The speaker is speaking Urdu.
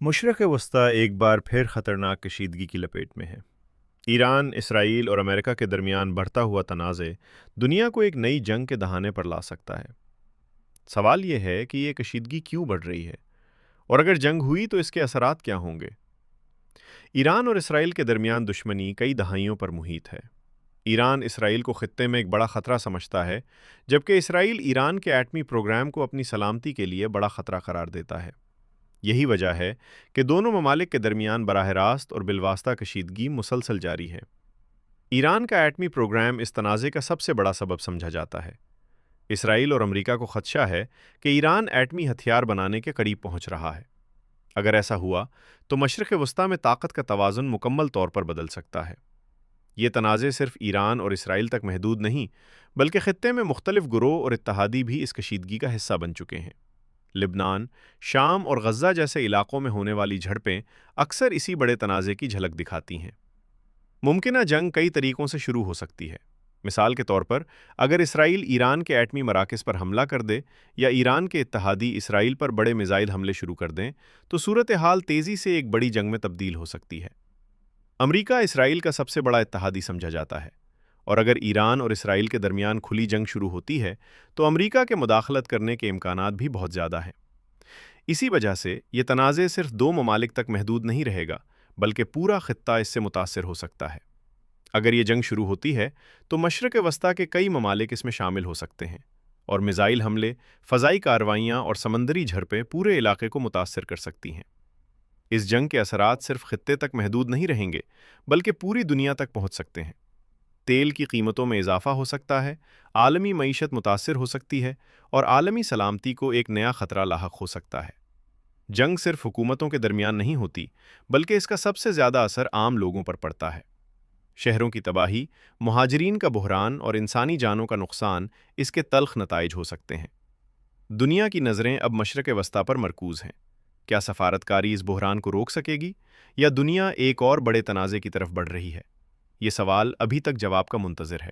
مشرق وسطیٰ ایک بار پھر خطرناک کشیدگی کی لپیٹ میں ہے۔ ایران، اسرائیل اور امریکہ کے درمیان بڑھتا ہوا تنازع دنیا کو ایک نئی جنگ کے دہانے پر لا سکتا ہے۔ سوال یہ ہے کہ یہ کشیدگی کیوں بڑھ رہی ہے، اور اگر جنگ ہوئی تو اس کے اثرات کیا ہوں گے؟ ایران اور اسرائیل کے درمیان دشمنی کئی دہائیوں پر محیط ہے۔ ایران اسرائیل کو خطے میں ایک بڑا خطرہ سمجھتا ہے، جبکہ اسرائیل ایران کے ایٹمی پروگرام کو اپنی سلامتی کے لیے بڑا خطرہ قرار دیتا ہے۔ یہی وجہ ہے کہ دونوں ممالک کے درمیان براہ راست اور بالواسطہ کشیدگی مسلسل جاری ہے۔ ایران کا ایٹمی پروگرام اس تنازع کا سب سے بڑا سبب سمجھا جاتا ہے۔ اسرائیل اور امریکہ کو خدشہ ہے کہ ایران ایٹمی ہتھیار بنانے کے قریب پہنچ رہا ہے۔ اگر ایسا ہوا تو مشرق وسطیٰ میں طاقت کا توازن مکمل طور پر بدل سکتا ہے۔ یہ تنازع صرف ایران اور اسرائیل تک محدود نہیں، بلکہ خطے میں مختلف گروہ اور اتحادی بھی اس کشیدگی کا حصہ بن چکے ہیں۔ لبنان، شام اور غزہ جیسے علاقوں میں ہونے والی جھڑپیں اکثر اسی بڑے تنازع کی جھلک دکھاتی ہیں۔ ممکنہ جنگ کئی طریقوں سے شروع ہو سکتی ہے۔ مثال کے طور پر، اگر اسرائیل ایران کے ایٹمی مراکز پر حملہ کر دے یا ایران کے اتحادی اسرائیل پر بڑے میزائل حملے شروع کر دیں، تو صورتحال تیزی سے ایک بڑی جنگ میں تبدیل ہو سکتی ہے۔ امریکہ اسرائیل کا سب سے بڑا اتحادی سمجھا جاتا ہے، اور اگر ایران اور اسرائیل کے درمیان کھلی جنگ شروع ہوتی ہے تو امریکہ کے مداخلت کرنے کے امکانات بھی بہت زیادہ ہیں۔ اسی وجہ سے یہ تنازع صرف دو ممالک تک محدود نہیں رہے گا، بلکہ پورا خطہ اس سے متاثر ہو سکتا ہے۔ اگر یہ جنگ شروع ہوتی ہے تو مشرق وسطیٰ کے کئی ممالک اس میں شامل ہو سکتے ہیں، اور میزائل حملے، فضائی کارروائیاں اور سمندری جھڑپیں پورے علاقے کو متاثر کر سکتی ہیں۔ اس جنگ کے اثرات صرف خطے تک محدود نہیں رہیں گے، بلکہ پوری دنیا تک پہنچ سکتے ہیں۔ تیل کی قیمتوں میں اضافہ ہو سکتا ہے، عالمی معیشت متاثر ہو سکتی ہے، اور عالمی سلامتی کو ایک نیا خطرہ لاحق ہو سکتا ہے۔ جنگ صرف حکومتوں کے درمیان نہیں ہوتی، بلکہ اس کا سب سے زیادہ اثر عام لوگوں پر پڑتا ہے۔ شہروں کی تباہی، مہاجرین کا بحران اور انسانی جانوں کا نقصان اس کے تلخ نتائج ہو سکتے ہیں۔ دنیا کی نظریں اب مشرق وسطیٰ پر مرکوز ہیں۔ کیا سفارتکاری اس بحران کو روک سکے گی، یا دنیا ایک اور بڑے تنازع کی طرف بڑھ رہی ہے؟ یہ سوال ابھی تک جواب کا منتظر ہے۔